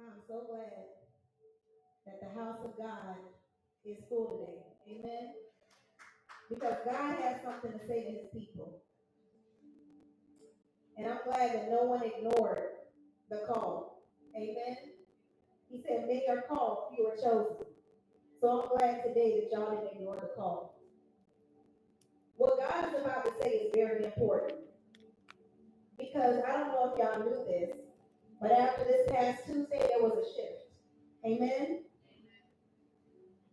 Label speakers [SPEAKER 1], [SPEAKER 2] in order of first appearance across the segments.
[SPEAKER 1] I'm so glad that the house of God is full today. Amen. Because God has something to say to his people. And I'm glad that no one ignored the call. Amen. He said, many are called, few are chosen. So I'm glad today that y'all didn't ignore the call. What God is about to say is very important. Because I don't know if y'all knew this, but after this past Tuesday, there was a shift. Amen.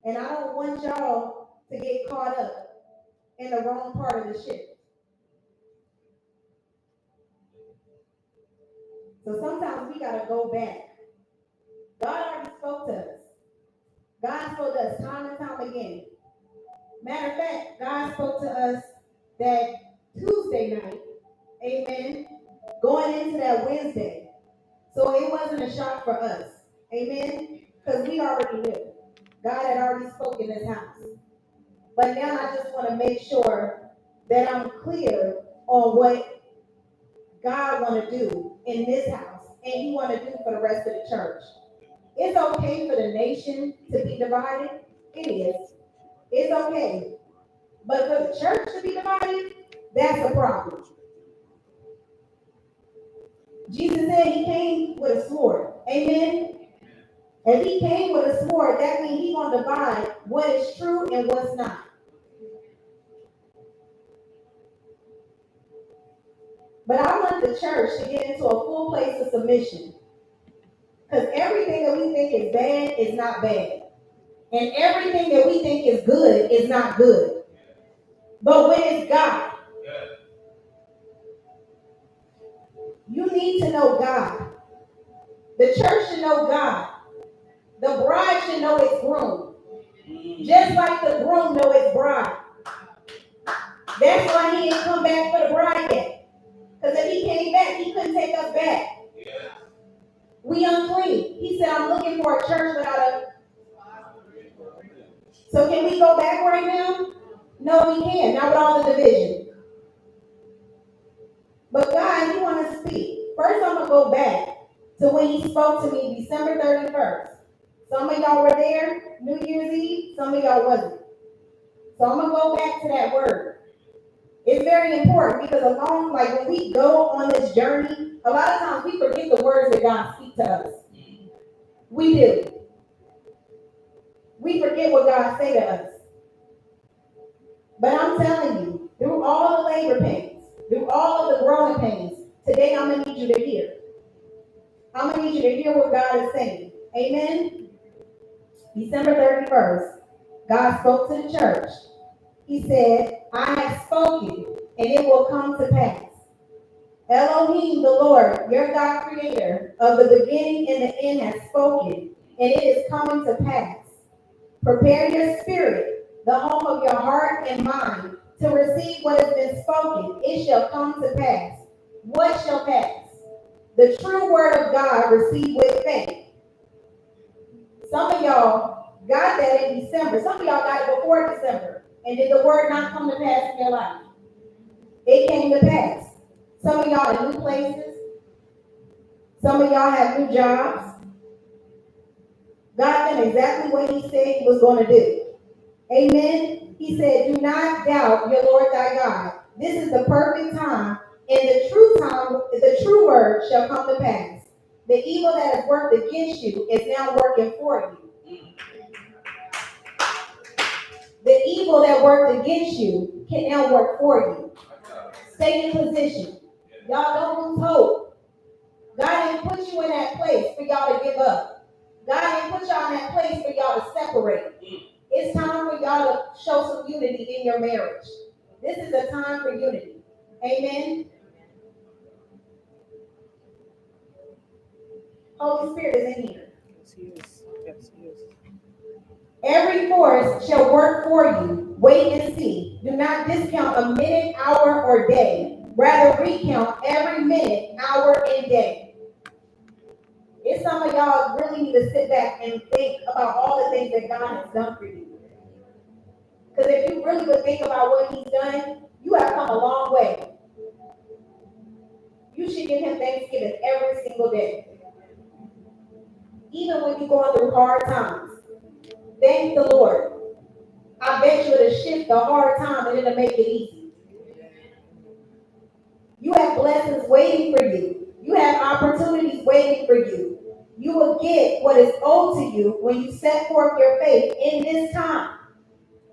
[SPEAKER 1] And I don't want y'all to get caught up in the wrong part of the shift. So sometimes we got to go back. God already spoke to us. God spoke to us time and time again. Matter of fact, God spoke to us that Tuesday night, amen, going into that Wednesday. So it wasn't a shock for us, amen, because we already knew. God had already spoken in this house. But now I just want to make sure that I'm clear on what God want to do in this house and he want to do for the rest of the church. It's okay for the nation to be divided. It is. It's okay. But for the church to be divided, that's a problem. Jesus said he came with a sword. Amen? If he came with a sword, that means he's going to divide what is true and what's not. But I want the church to get into a full place of submission. Because everything that we think is bad is not bad. And everything that we think is good is not good. But when it's God, you need to know God. The church should know God. The bride should know its groom. Just like the groom know its bride. That's why he didn't come back for the bride yet. Because if he came back, he couldn't take us back. We unclean. He said, I'm looking for a church without a... So can we go back right now? No, we can't. Not with all the division. But God, you want to speak. First, I'm going to go back to when he spoke to me December 31st. Some of y'all were there, New Year's Eve. Some of y'all wasn't. So I'm going to go back to that word. It's very important because along, like when we go on this journey, a lot of times we forget the words that God speaks to us. We do. We forget what God say to us. But I'm telling you, through all the labor pains, through all of the growing pains, today I'm going to need you to hear. I'm going to need you to hear what God is saying. Amen? December 31st, God spoke to the church. He said, I have spoken, and it will come to pass. Elohim, the Lord, your God creator, of the beginning and the end has spoken, and it is coming to pass. Prepare your spirit, the home of your heart and mind, to receive what has been spoken. It shall come to pass. What shall pass? The true word of God received with faith. Some of y'all got that in December. Some of y'all got it before December. And did the word not come to pass in your life? It came to pass. Some of y'all in new places. Some of y'all have new jobs. God did exactly what he said he was going to do. Amen. He said, do not doubt your Lord thy God. This is the perfect time, and the true word shall come to pass. The evil that has worked against you is now working for you. The evil that worked against you can now work for you. Stay in position. Y'all don't lose hope. God didn't put you in that place for y'all to give up. God didn't put y'all in that place for y'all to separate. It's time for y'all to show some unity in your marriage. This is a time for unity. Amen. Holy Spirit is in here.
[SPEAKER 2] Yes, he is. Yes, he is.
[SPEAKER 1] Every force shall work for you. Wait and see. Do not discount a minute, hour, or day. Rather, recount every minute, hour, and day. It's some of y'all really need to sit back and think about all the things that God has done for you. Because if you really would think about what he's done, you have come a long way. You should give him thanksgiving every single day. even when you're going through hard times. Thank the Lord. I bet you it'll shift the hard time and it'll make it easy. You have blessings waiting for you. You have opportunities waiting for you. You will get what is owed to you when you set forth your faith in this time.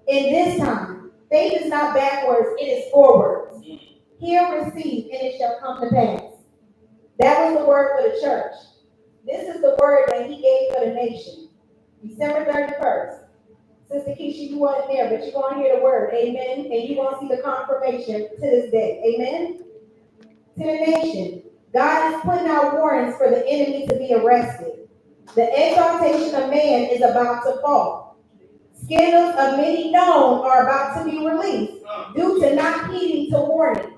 [SPEAKER 1] In this time. Faith is not backwards, it is forwards. Hear, receive, and it shall come to pass. That was the word for the church. This is the word that he gave for the nation. December 31st. Sister Keisha, you weren't there, but you're going to hear the word. Amen. And you're going to see the confirmation to this day. Amen. To the nation. God is putting out warrants for the enemy to be arrested. The exaltation of man is about to fall. Scandals of many known are about to be released due to not heeding to warning.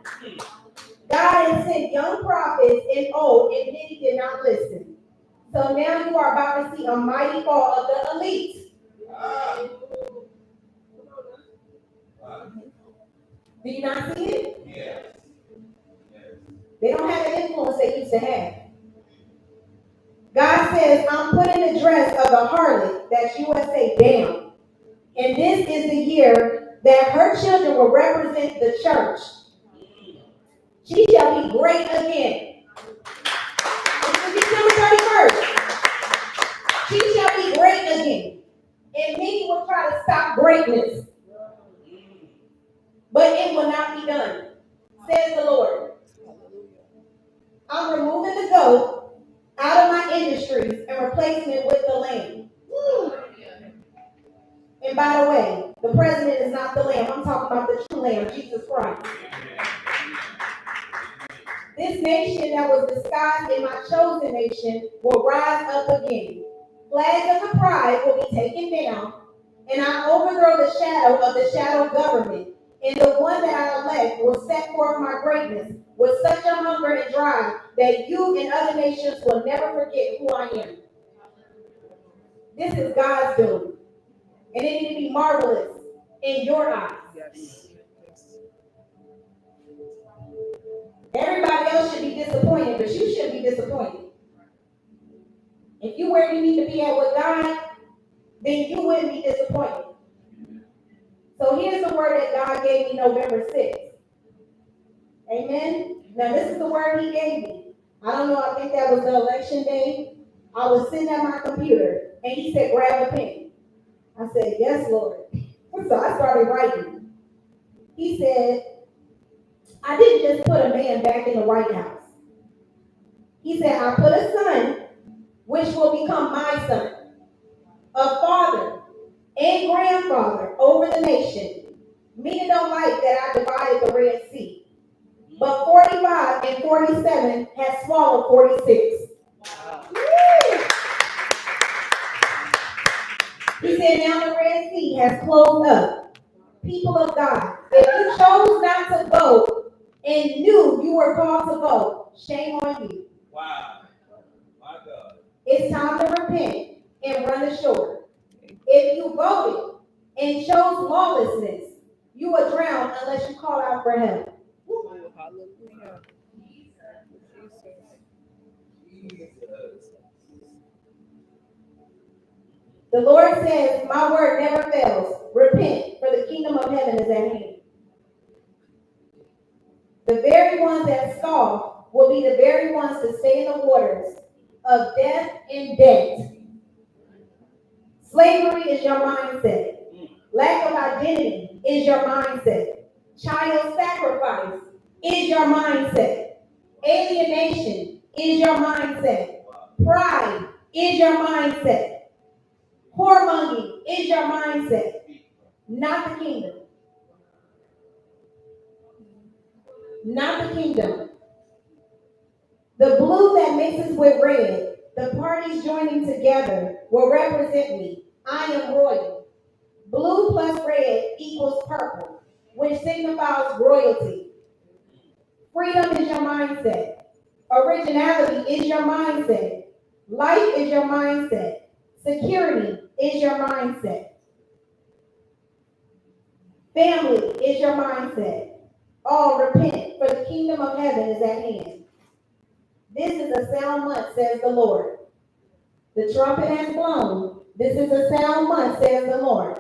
[SPEAKER 1] God has sent young prophets and old, and many did not listen. So now you are about to see a mighty fall of the elite. Do you not see it? Yes. They don't have the influence they used to have. God says, I'm putting the dress of the harlot, that's USA, down. And this is the year that her children will represent the church. She shall be great again. This is December 31st. She shall be great again. And many will try to stop greatness. But it will not be done, says the Lord. I'm removing the goat out of my industries and replacing it with the lamb. And by the way, the president is not the lamb. I'm talking about the true lamb, Jesus Christ. This nation that was disguised in my chosen nation will rise up again. Flags of the pride will be taken down, and I overthrow the shadow of the shadow government. And the one that I elect will set forth my greatness with such a hunger and drive that you and other nations will never forget who I am. This is God's doing. And it need to be marvelous in your eyes.
[SPEAKER 2] Yes.
[SPEAKER 1] Everybody else should be disappointed, but you shouldn't be disappointed. If you where you need to be at with God, then you wouldn't be disappointed. So here's the word that God gave me November 6th. Amen. Now this is the word he gave me. I don't know, I think that was the election day. I was sitting at my computer and he said, grab a pen. I said, yes, Lord. So I started writing. He said, I didn't just put a man back in the White House. He said, I put a son, which will become my son, a father and grandfather over the nation. Many don't like that I divided the Red Sea. But 45 and 47 has swallowed 46. He said, now the Red Sea has closed up. People of God, if you chose not to vote and knew you were called to vote, shame on you.
[SPEAKER 3] Wow. My God.
[SPEAKER 1] It's time to repent and run ashore. If you voted and chose lawlessness, you will drown unless you call out for help.
[SPEAKER 2] Hallelujah.
[SPEAKER 1] The Lord says, my word never fails. Repent, for the kingdom of heaven is at hand. The very ones that scoff will be the very ones to stay in the waters of death and debt. Slavery is your mindset. Lack of identity is your mindset. Child sacrifice is your mindset. Alienation is your mindset. Pride is your mindset. Whoremongering is your mindset, not the kingdom. Not the kingdom. The blue that mixes with red, the parties joining together will represent me. I am royal. Blue plus red equals purple, which signifies royalty. Freedom is your mindset. Originality is your mindset. Life is your mindset. Security is your mindset. Family is your mindset. All repent, for the kingdom of heaven is at hand. This is a sound month, says the Lord. The trumpet has blown. This is a sound month, says the Lord.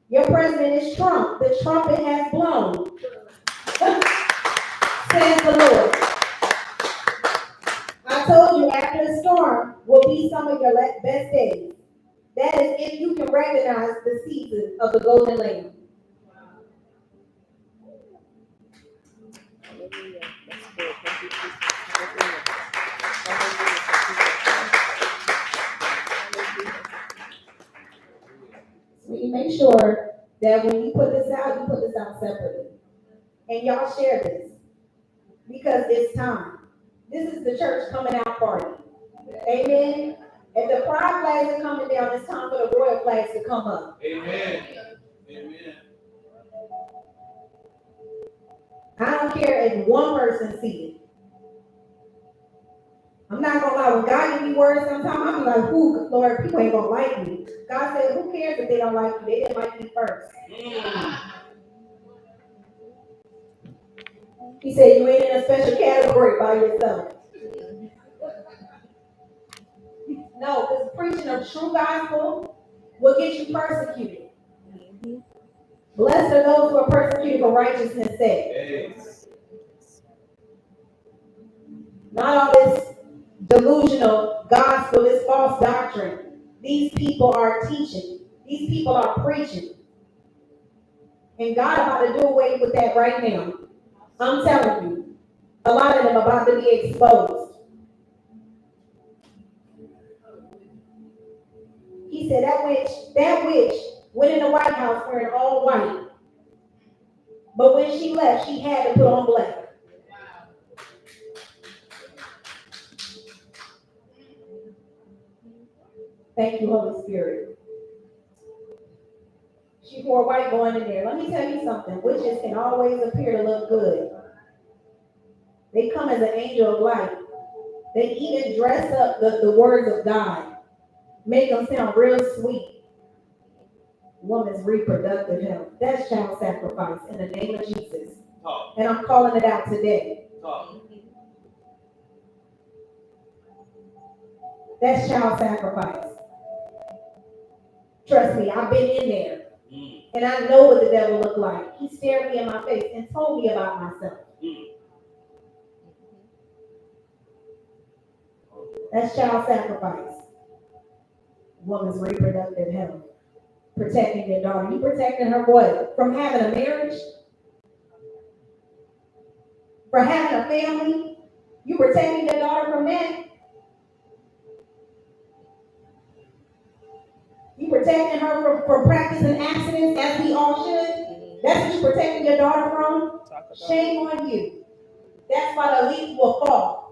[SPEAKER 1] Your president is Trump. The trumpet has blown, says the Lord. I told you after the storm will be some of your best days. That is if you can recognize the season of the golden lamb.
[SPEAKER 2] Hallelujah. That's good. Thank you, Jesus. Hallelujah. Hallelujah.
[SPEAKER 1] So you make sure that when you put this out separately. And y'all share this because it's time. This is the church coming out party. Amen. If the pride flags are coming down, it's time for the royal flags to come up.
[SPEAKER 3] Amen. Amen.
[SPEAKER 1] I don't care if one person sees it. I'm not gonna lie, when God give me words sometimes, I'm like, who, Lord, people ain't gonna like me. God said, who cares if they don't like you? They didn't like me first. He said, you ain't in a special category by yourself. No, because preaching of true gospel will get you persecuted. Blessed are those who are persecuted for righteousness' sake. Not all this delusional gospel, this false doctrine. These people are teaching. These people are preaching. And God about to do away with that right now. I'm telling you. A lot of them about to be exposed. He said that witch went in the White House wearing all white. But when she left, she had to put on black. Thank you, Holy Spirit. She wore white going in there. Let me tell you something. Witches can always appear to look good. They come as an angel of light. They even dress up the words of God. Make them sound real sweet. Woman's reproductive health. That's child sacrifice in the name of Jesus. And I'm calling it out today. That's child sacrifice. Trust me, I've been in there. And I know what the devil looked like. He stared me in my face and told me about myself. That's child sacrifice. Woman's reproductive health. Protecting your daughter. You protecting her what? From having a marriage? For having a family? You protecting your daughter from that? You protecting her from practicing accidents as we all should? That's what you protecting your daughter from? Shame on you. That's why the leaf will fall.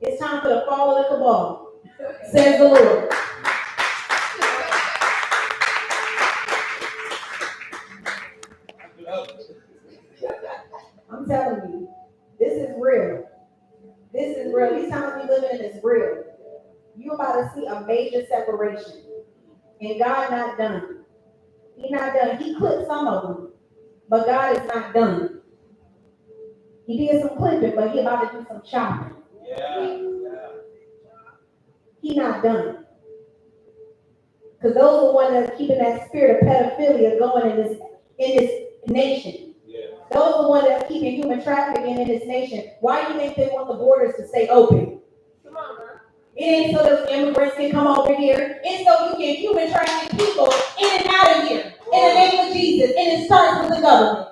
[SPEAKER 1] It's time for the fall of the cabal, says the Lord. I'm telling you, this is real. This is real. These times we living in is real. You're about to see a major separation. And God not done. He not done. He clipped some of them. But God is not done. He did some clipping, but he about to do some chopping. He not done. Because those are the ones that's keeping that spirit of pedophilia going in this nation. Those are the ones that's keeping human trafficking in this nation. Why do you think they want the borders to stay open? Come on, bro. It ain't so those immigrants can come over here. It's so you can human traffic people in and out of here. In the name of Jesus. And it starts with the government.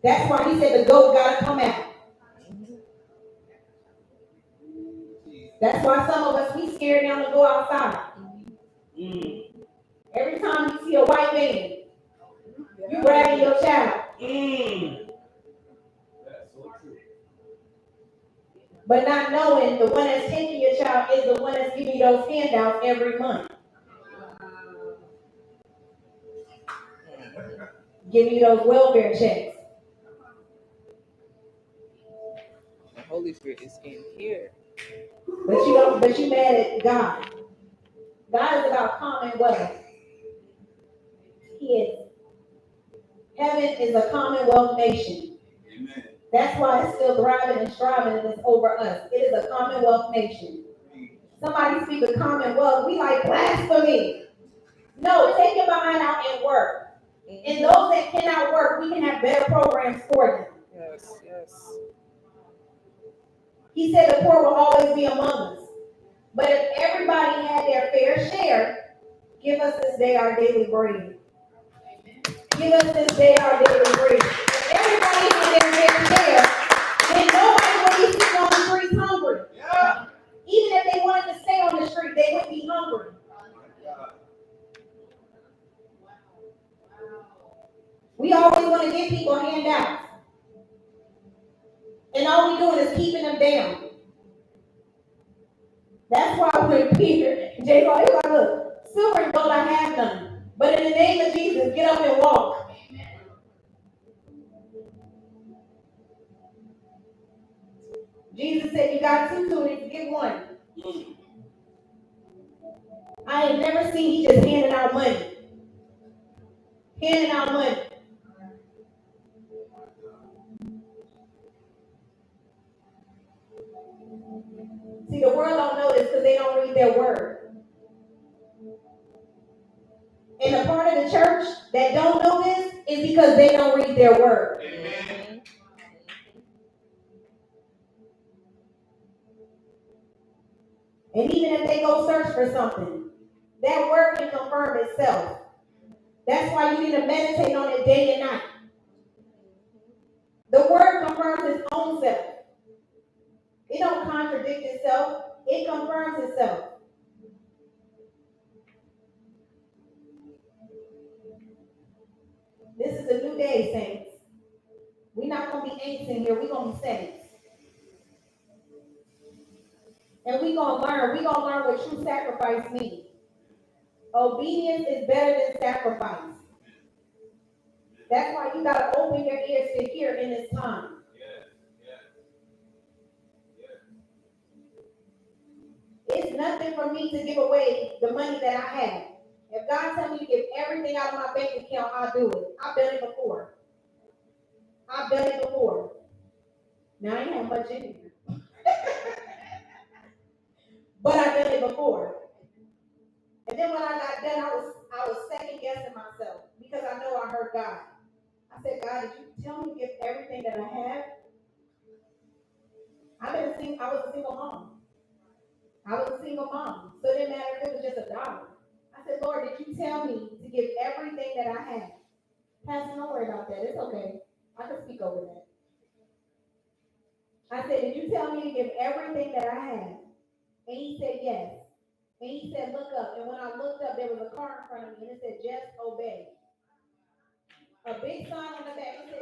[SPEAKER 1] That's why he said the goat gotta come out. That's why some of us, we scared now to go outside. Every time you see a white man, you grabbing your child. But not knowing the one that's taking your child is the one that's giving you those handouts every month. Giving you those welfare checks.
[SPEAKER 2] The Holy Spirit is in here.
[SPEAKER 1] But you mad at God. God is about commonwealth. He is. Heaven is a commonwealth nation.
[SPEAKER 3] Amen.
[SPEAKER 1] That's why it's still thriving and striving and it's over us. It is a commonwealth nation. Somebody speak a commonwealth, we like blasphemy. No, take your behind out and work. And those that cannot work, we can have better programs for them.
[SPEAKER 2] Yes, yes.
[SPEAKER 1] He said the poor will always be among us. But if everybody had their fair share, give us this day our daily bread. Give us this day our daily bread. If everybody had their fair share, then nobody would be sitting on the streets hungry.
[SPEAKER 3] Yeah.
[SPEAKER 1] Even if they wanted to stay on the street, they would be hungry. We always want to give people handouts. And all we doing is keeping them down. That's why when Peter, Jay, he was like, look, silver and gold I have none. But in the name of Jesus, get up and walk. Jesus said, you got two tunics, get one. I ain't never seen he just handing out money. Handing out money. See, the world don't know this because they don't read their word. And the part of the church that don't know this is because they don't read their word.
[SPEAKER 3] Amen.
[SPEAKER 1] And even if they go search for something, that word can confirm itself. That's why you need to meditate on it day and night. The word confirms its own self. It don't contradict itself. It confirms itself. This is a new day, saints. We're not going to be ain'ts in here. We're going to be saints. And we're going to learn. We're going to learn what true sacrifice means. Obedience is better than sacrifice. That's why you got to open your ears to hear in this time. It's nothing for me to give away the money that I have. If God tells me to give everything out of my bank account, I'll do it. I've done it before. Now, I ain't have much in here. But I've done it before. And then when I got done, I was second guessing myself because I know I heard God. I said, God, did you tell me to give everything that I have? I was a single mom. So it didn't matter if it was just $1. I said, Lord, did you tell me to give everything that I have? Pastor, don't worry about that. It's okay. I can speak over that. I said, did you tell me to give everything that I have? And he said, yes. And he said, look up. And when I looked up, there was a car in front of me, and it said, just obey. A big sign on the back. It